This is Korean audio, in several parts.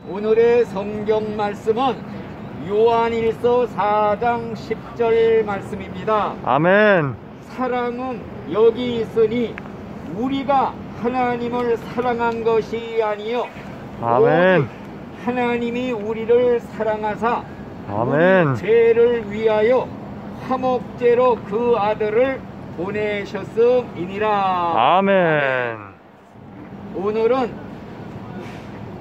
오늘의 성경 말씀은 요한일서 4장 10절 말씀입니다. 아멘. 사랑은 여기 있으니 우리가 하나님을 사랑한 것이 아니요 아멘. 오직 하나님이 우리를 사랑하사 아멘. 우리 죄를 위하여 화목제로 그 아들을 보내셨음이니라. 아멘. 오늘은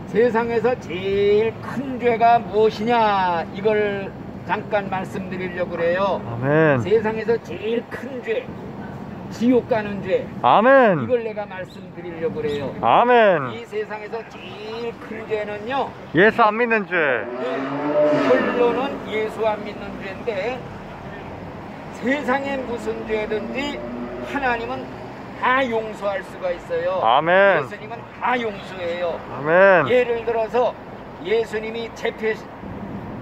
세상에서 제일 큰 죄가 무엇이냐 이걸 잠깐 말씀드리려고 그래요. 아멘. 세상에서 제일 큰 죄, 지옥 가는 죄, 아멘. 이걸 내가 말씀드리려고 그래요. 아멘. 이 세상에서 제일 큰 죄는요, 예수 안 믿는 죄. 결론은 예수 안 믿는 죄인데, 세상에 무슨 죄든지 하나님은 다 용서할 수가 있어요. 아멘. 예수님은 다 용서해요. 아멘. 예를 들어서 예수님이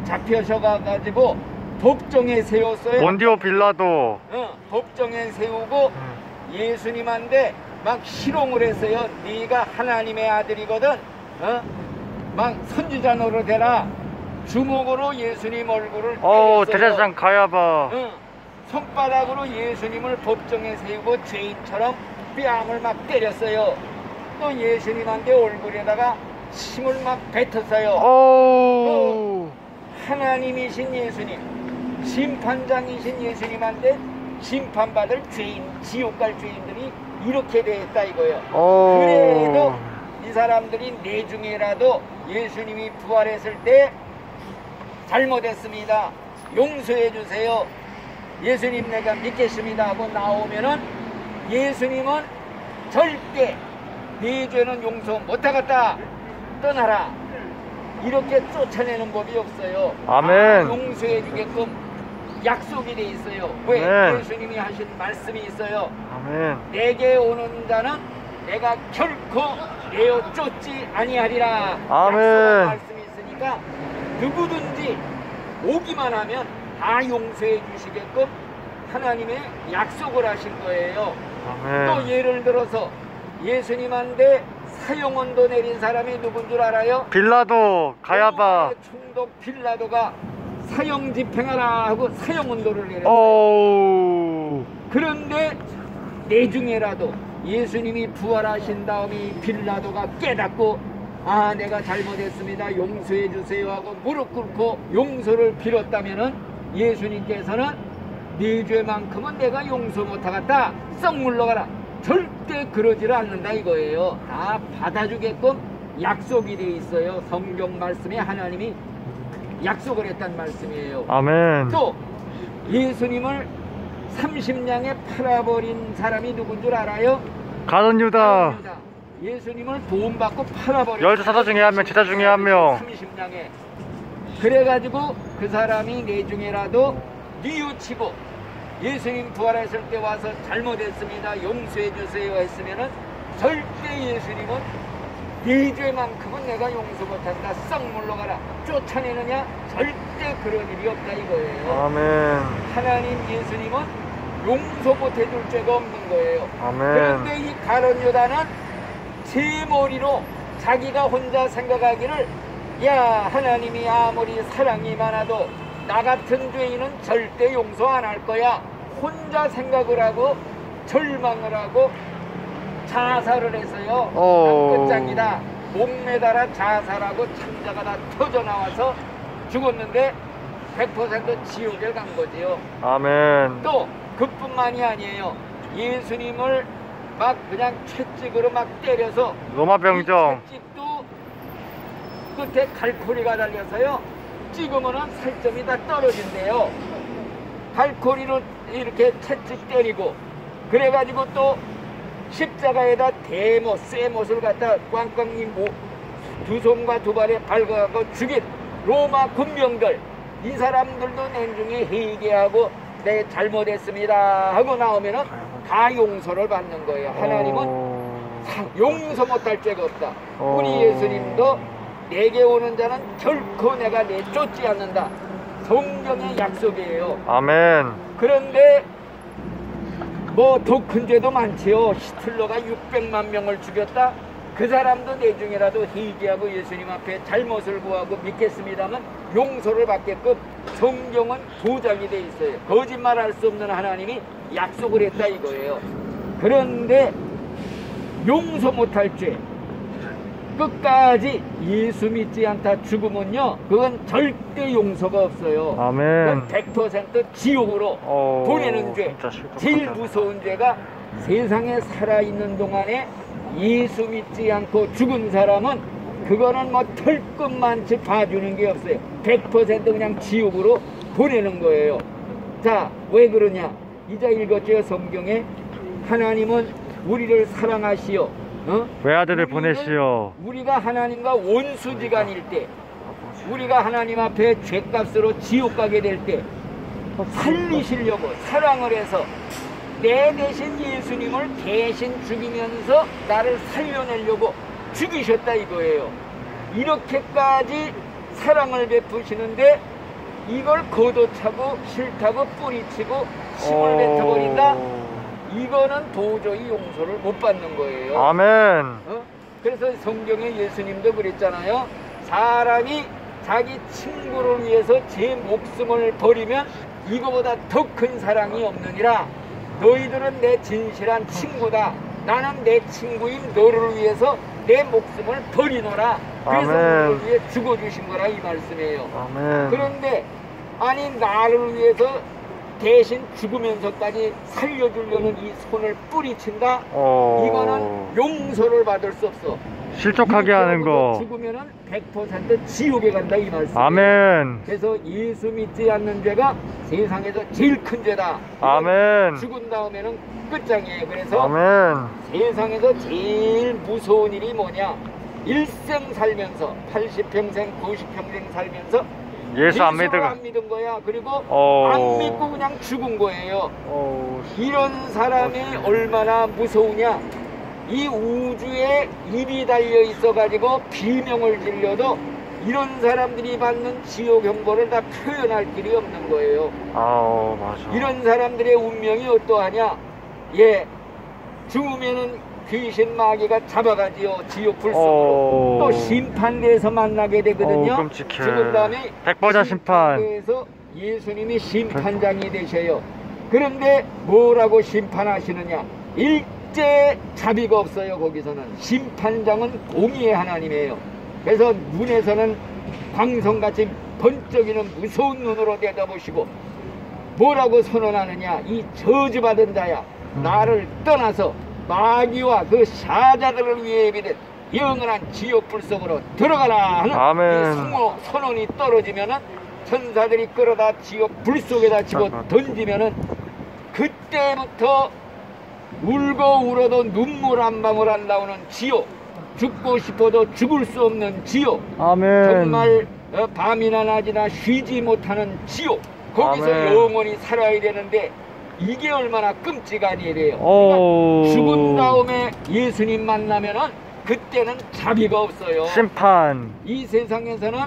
잡혀셔가지고 법정에 세웠어요. 본디오 빌라도. 법정에 세우고 예수님한테 막 희롱을 했어요. 네가 하나님의 아들이거든. 막 선지자 노릇해라. 주먹으로 예수님 얼굴을 때렸어요. 대제사장 가야바. 손바닥으로 예수님을 법정에 세우고 죄인처럼 뺨을 막 때렸어요. 또 예수님한테 얼굴에다가 침을 막 뱉었어요. 하나님이신 예수님, 심판장이신 예수님한테 심판받을 죄인, 지옥 갈 죄인들이 이렇게 됐다 이거예요. 그래도 이 사람들이 내중에라도 예수님이 부활했을 때 잘못했습니다, 용서해 주세요, 예수님 내가 믿겠습니다 하고 나오면은 예수님은 절대 네 죄는 용서 못하겠다, 떠나라, 이렇게 쫓아내는 법이 없어요. 아멘. 용서해 주게끔 약속이 돼 있어요. 왜? 아멘. 예수님이 하신 말씀이 있어요. 아멘. 내게 오는 자는 내가 결코 내어 쫓지 아니하리라. 아멘. 약속한 말씀이 있으니까 누구든지 오기만 하면 다 용서해 주시게끔 하나님의 약속을 하신 거예요. 아멘. 또 예를 들어서 예수님한테 사형언도 내린 사람이 누군 줄 알아요? 빌라도 가야바. 총독 빌라도가 사형 집행하라 하고 사형언도를 내렸어요. 그런데 내중에라도 예수님이 부활하신 다음에 빌라도가 깨닫고 아 내가 잘못했습니다, 용서해 주세요 하고 무릎 꿇고 용서를 빌었다면은 예수님께서는 네 죄만큼은 내가 용서 못하겠다, 썩 물러가라, 절대 그러지를 않는다 이거예요. 다 받아주게끔 약속이 돼 있어요. 성경 말씀에 하나님이 약속을 했단 말씀이에요. 아멘. 또 예수님을 30냥에 팔아버린 사람이 누군 줄 알아요? 가룟 유다. 예수님을 도움받고 팔아버린 12사도 중에 한 명, 제자 중에 한 명. 30냥에. 그래가지고 그 사람이 내 중에라도 뉘우치고 예수님 부활했을 때 와서 잘못했습니다, 용서해 주세요 했으면은 절대 예수님은 네 죄만큼은 내가 용서 못한다, 썩 물러가라, 쫓아내느냐, 절대 그런 일이 없다 이거예요. 아멘. 하나님 예수님은 용서 못해줄 죄가 없는 거예요. 아멘. 그런데 이 가룟 유다는 제 머리로 자기가 혼자 생각하기를 야 하나님이 아무리 사랑이 많아도 나 같은 죄인은 절대 용서 안 할 거야, 혼자 생각을 하고 절망을 하고 자살을 해서요. 끝장이다, 목매달아 자살하고 창자가 다 터져나와서 죽었는데 100% 지옥에 간 거지요. 아멘. 또 그뿐만이 아니에요. 예수님을 막 그냥 채찍으로 막 때려서 로마병정. 이 채찍도 끝에 갈고리가 달려서요 찍으면은 살점이 다 떨어진대요. 갈고리로 이렇게 채찍 때리고 그래가지고 또 십자가에다 대못, 쇠못을 갖다 꽝꽝이 두 손과 두 발에 발가하고 죽인 로마 군병들, 이 사람들도 냉중에 회개하고 내 잘못했습니다 하고 나오면은 다 용서를 받는 거예요. 하나님은 용서 못할 죄가 없다. 우리 예수님도 내게 오는 자는 결코 내가 내쫓지 않는다, 성경의 약속이에요. 아멘. 그런데 뭐 더 큰 죄도 많지요. 히틀러가 600만 명을 죽였다, 그 사람도 내중에라도 회개하고 예수님 앞에 잘못을 구하고 믿겠습니다만 용서를 받게끔 성경은 보장이 돼 있어요. 거짓말할 수 없는 하나님이 약속을 했다 이거예요. 그런데 용서 못할 죄, 끝까지 예수 믿지 않다 죽으면요, 그건 절대 용서가 없어요. 아멘. 그건 100% 지옥으로 보내는 죄. 제일 무서운 죄가 세상에 살아있는 동안에 예수 믿지 않고 죽은 사람은 그거는 뭐 털끝만치 봐주는 게 없어요. 100% 그냥 지옥으로 보내는 거예요. 자, 왜 그러냐? 이제 읽었죠, 성경에. 하나님은 우리를 사랑하시어 외아들을 보내시오. 우리가 하나님과 원수지간일 때, 우리가 하나님 앞에 죄값으로 지옥 가게 될 때 살리시려고 사랑을 해서 내 대신 예수님을 대신 죽이면서 나를 살려내려고 죽이셨다 이거예요. 이렇게까지 사랑을 베푸시는데 이걸 걷어차고 싫다고 뿌리치고 힘을 뱉어버린다? 이거는 도저히 용서를 못 받는 거예요. 아멘. 그래서 성경에 예수님도 그랬잖아요. 사람이 자기 친구를 위해서 제 목숨을 버리면 이거보다 더 큰 사랑이 없느니라. 너희들은 내 진실한 친구다. 나는 내 친구인 너를 위해서 내 목숨을 버리노라. 그래서 너를 위해 죽어주신 거라 이 말씀이에요. 아멘. 그런데 아니 나를 위해서 대신 죽으면서까지 살려주려는 이 손을 뿌리친다? 이거는 용서를 받을 수 없어. 실족하게 하는 거. 죽으면은 100% 지옥에 간다 이 말씀. 아멘. 그래서 예수 믿지 않는 죄가 세상에서 제일 큰 죄다. 아멘. 죽은 다음에는 끝장이에요. 그래서 아멘. 세상에서 제일 무서운 일이 뭐냐? 일생 살면서 80평생 90평생 살면서 예수 안 믿은 거야. 그리고 안 믿고 그냥 죽은 거예요. 이런 사람이 얼마나 무서우냐? 이 우주에 입이 달려 있어 가지고 비명을 질려도 이런 사람들이 받는 지옥 형벌을 다 표현할 길이 없는 거예요. 맞아. 이런 사람들의 운명이 어떠하냐? 예, 죽으면은 귀신 마귀가 잡아가지요, 지옥 불속으로. 또 심판대에서 만나게 되거든요. 끔찍해. 죽은 다음에 백보자 심판. 심판대에서 예수님이 심판장이 되셔요. 그런데 뭐라고 심판하시느냐? 일제 자비가 없어요. 거기서는 심판장은 공의의 하나님이에요. 그래서 눈에서는 광성같이 번쩍이는 무서운 눈으로 내다보시고 뭐라고 선언하느냐? 이 저주받은 자야, 나를 떠나서 마귀와 그 사자들을 위해 예비된 영원한 지옥 불속으로 들어가라 하는 아멘. 이 선언이 떨어지면은 천사들이 끌어다 지옥 불속에다 집어 던지면은 그때부터 울고 울어도 눈물 한 방울 안 나오는 지옥, 죽고 싶어도 죽을 수 없는 지옥, 아멘. 정말 밤이나 낮이나 쉬지 못하는 지옥, 거기서 아멘. 영원히 살아야 되는데 이게 얼마나 끔찍한 일이에요. 그러니까 죽은 다음에 예수님 만나면은 그때는 자비가 없어요. 심판. 이 세상에서는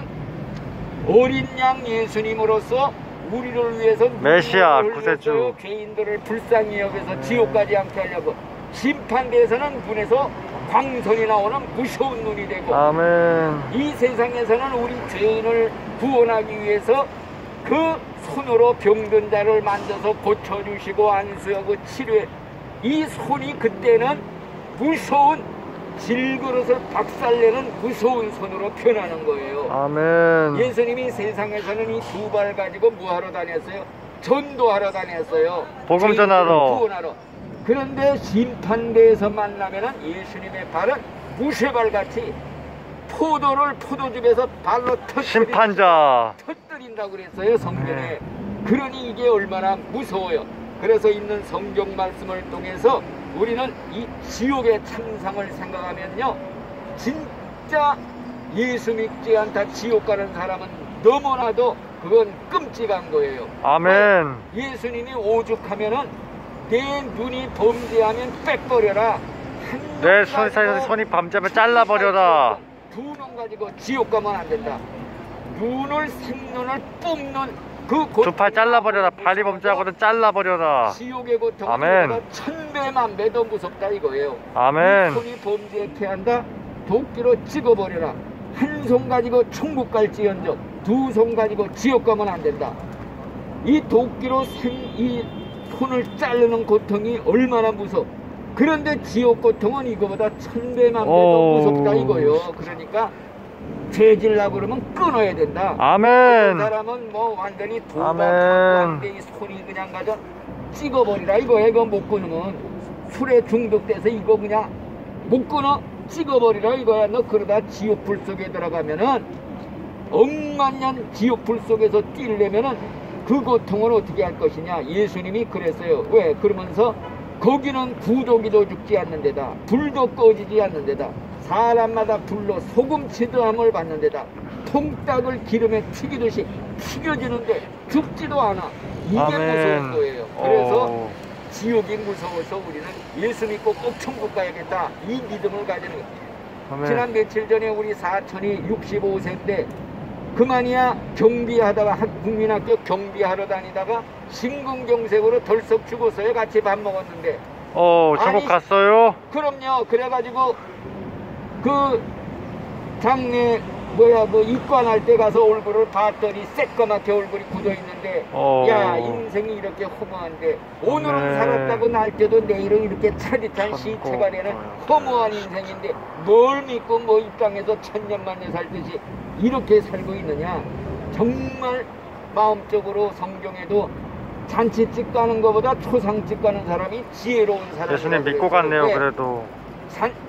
어린 양 예수님으로서 우리를 위해서 메시아 구세주 죄인들을 불쌍히 여겨서 지옥까지 않게 하려고 심판대에서는 눈에서 광선이 나오는 무서운 눈이 되고 아멘. 이 세상에서는 우리 죄인을 구원하기 위해서 그 손으로 병든 자를 만져서 고쳐주시고 안수하고 치료해. 이 손이 그때는 무서운 질그릇을 박살내는 무서운 손으로 변하는 거예요. 아멘. 예수님이 세상에서는 이 두 발 가지고 뭐하러 다녔어요? 전도하러 다녔어요. 복음 전하러. 구원하러. 그런데 심판대에서 만나면은 예수님의 발은 무쇠발같이 포도를 포도즙에서 발로 터뜨린다고 그랬어요, 성경에. 그러니 이게 얼마나 무서워요. 그래서 있는 성경 말씀을 통해서 우리는 이 지옥의 참상을 생각하면요, 진짜 예수 믿지 않다 지옥 가는 사람은 너무나도 그건 끔찍한 거예요. 아멘. 예수님이 오죽하면은 내 눈이 범죄하면 빼버려라, 내 손이 범죄하면 잘라버려라. 두 눈 가지고 지옥 가면 안 된다. 눈을 생눈을 뽑는 그 두 팔 잘라버려라. 발이 범죄하거든 잘라버려라. 지옥의 고통은 아멘. 천배 만배 더 무섭다 이거예요. 아멘. 손이 범죄케 한다. 도끼로 찍어버려라. 한 손 가지고 천국 갈지언정 두 손 가지고 지옥 가면 안 된다. 이 도끼로 이 손을 자르는 고통이 얼마나 무서워. 그런데 지옥 고통은 이거보다 1000배 만배 더 무섭다 이거요. 그러니까 죄질라고 그러면 끊어야 된다. 아멘. 사람은 뭐 완전히 아멘. 도박하는데 이 손이 그냥 가서 찍어버리라 이거야. 이거 못 끊으면 술에 중독돼서 이거 그냥 못 끊어 찍어버리라 이거야. 너 그러다 지옥불 속에 들어가면은 억만년 지옥불 속에서 뛰려면은 그 고통을 어떻게 할 것이냐. 예수님이 그랬어요. 왜? 그러면서 거기는 구더기도 죽지 않는 데다 불도 꺼지지 않는 데다 사람마다 불로 소금치도함을 받는 데다 통닭을 기름에 튀기듯이 튀겨지는데 죽지도 않아. 이게 아멘. 무서운 거예요. 그래서 지옥이 무서워서 우리는 예수 믿고 꼭 천국 가야겠다 이 믿음을 가지는 거예요. 아멘. 지난 며칠 전에 우리 사촌이 65세인데 그만이야 경비하다가 국민학교 경비하러 다니다가 심근경색으로 덜썩 죽었어요. 같이 밥 먹었는데. 천국 아니, 갔어요? 그럼요. 그래가지고 그 장례 뭐 입관할 때 가서 얼굴을 봤더니 새까맣게 얼굴이 굳어 있는데 야 인생이 이렇게 허무한데 오늘은 네. 살았다고 날 때도 내일은 이렇게 차디찬 시체가 되는 허무한 인생인데 뭘 믿고 뭐 이 땅에서 천년만년 살듯이 이렇게 살고 있느냐. 정말 마음적으로 성경에도 잔치집 가는 것보다 초상집 가는 사람이 지혜로운 사람이라고 예수님 믿고 갔네요. 네. 그래도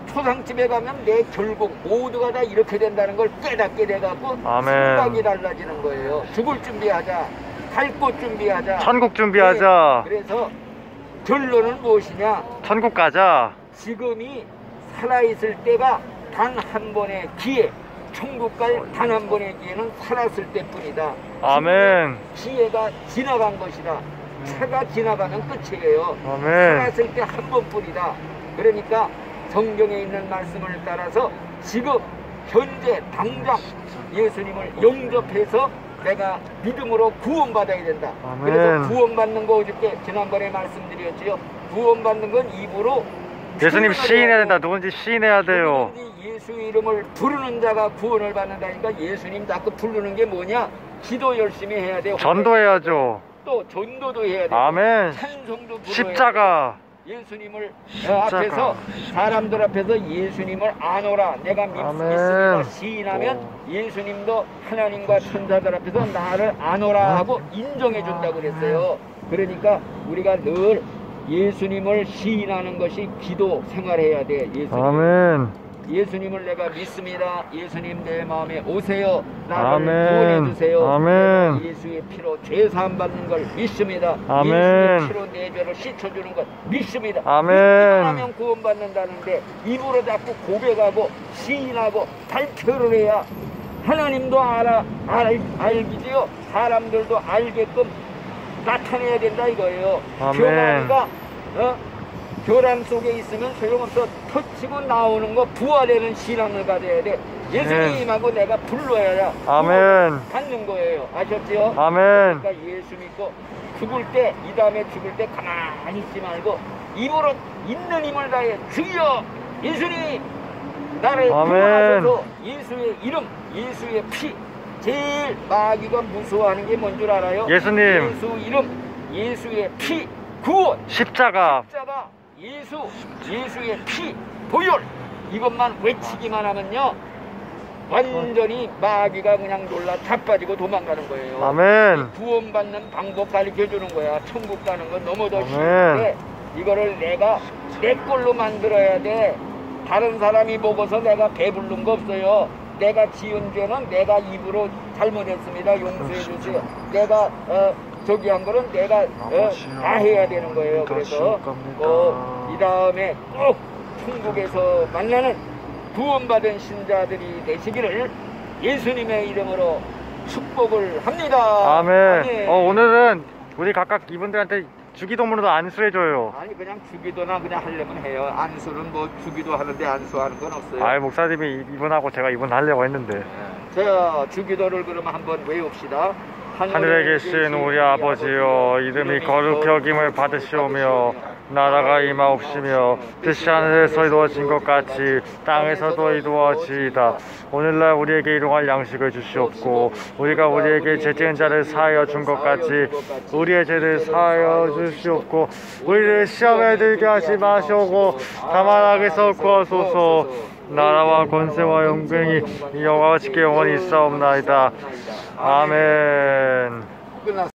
초상집에 가면 내 결국 모두가 다 이렇게 된다는 걸 깨닫게 돼갖고 아멘. 생각이 달라지는 거예요. 죽을 준비하자. 갈 곳 준비하자. 천국 준비하자. 네. 그래서 결론은 무엇이냐. 천국 가자. 지금이 살아있을 때가 단 한 번의 기회. 천국 갈 단 한 번의 기회는 살았을 때뿐이다. 아멘. 기회가 지나간 것이다. 차가 지나가면 끝이에요. 아멘. 살았을 때 한 번뿐이다. 그러니까 성경에 있는 말씀을 따라서 지금 현재 당장 예수님을 영접해서 내가 믿음으로 구원받아야 된다. 아멘. 그래서 구원받는 거 어저께 지난번에 말씀드렸지요. 구원받는 건 입으로 예수님 시인해야 된다. 누군지 시인해야 돼요. 누구든지 예수 이름을 부르는 자가 구원을 받는다니까. 예수님 자꾸 부르는 게 뭐냐. 기도 열심히 해야 돼요. 전도해야죠. 또 전도도 해야 돼요. 아멘. 찬송도 불러야 십자가. 돼요. 예수님을 앞에서 사람들 앞에서 예수님을 아노라 내가 믿습니다 시인하면 예수님도 하나님과 천사들 앞에서 나를 아노라 하고 인정해 준다고 그랬어요. 그러니까 우리가 늘 예수님을 시인하는 것이 기도 생활해야 돼. 예수님. 아멘. 예수님을 내가 믿습니다. 예수님 내 마음에 오세요. 나를 아멘. 구원해 주세요. 아멘. 내가 예수의 피로 죄 사함 받는 걸 믿습니다. 아멘. 예수의 피로 내 죄를 씻어주는 걸 믿습니다. 아멘. 믿기만 하면 구원받는다는데 입으로 자꾸 고백하고 시인하고 발표를 해야 하나님도 알기지요. 사람들도 알게끔 나타내야 된다 이거예요. 아멘. 교만이가 교란 속에 있으면 소용없어. 터치고 나오는 거 부활되는 신앙을 가져야 돼. 예수님하고 내가 불러야 아멘. 받는 거예요. 아셨죠? 아멘. 그러니까 예수 믿고 죽을 때, 이 다음에 죽을 때 가만히 있지 말고 입으로 있는 힘을 다해 주여 예수님이 나를 구원하셔서 예수의 이름, 예수의 피. 제일 마귀가 무서워하는 게 뭔 줄 알아요? 예수님. 예수 이름, 예수의 피, 구원. 십자가. 예수의 피, 보혈. 이것만 외치기만 하면요 완전히 마귀가 그냥 놀라 자빠지고 도망가는 거예요. 아멘. 구원받는 방법 가르쳐 주는 거야. 천국 가는 건 너무도 쉬운데 이거를 내가 내 걸로 만들어야 돼. 다른 사람이 먹어서 내가 배부른 거 없어요. 내가 지은 죄는 내가 입으로 잘못했습니다. 용서해 주세요. 내가 저기 한 거는 내가 다 해야 되는 거예요. 그래서 이 다음에 꼭 천국에서 만나는 구원받은 신자들이 되시기를 예수님의 이름으로 축복을 합니다. 아멘. 오늘은 우리 각각 이분들한테 주기도문으로 안수해줘요. 아니 그냥 주기도나 그냥 하려면 해요. 안수는 뭐 주기도 하는데 안수하는 건 없어요. 아이 목사님이 이분하고 제가 이분 하려고 했는데. 자 주기도를 그러면 한번 외웁시다. 하늘에 계신 우리 아버지여, 이름이 거룩히 여김을 받으시오며 나라가 임하옵시며 뜻이 하늘에서 이루어진 것 같이 땅에서도 이루어지이다. 오늘날 우리에게 일용할 양식을 주시옵고 우리가 우리에게 죄 지은 자를 사하여 준 것 같이 우리의 죄를 사하여 주시옵고 우리를 시험에 들게 하지 마시오고 다만 악에서 구하소서. 나라와 권세와 영광이 여호와께 영원히 있사옵나이다. 아멘. 끝났어.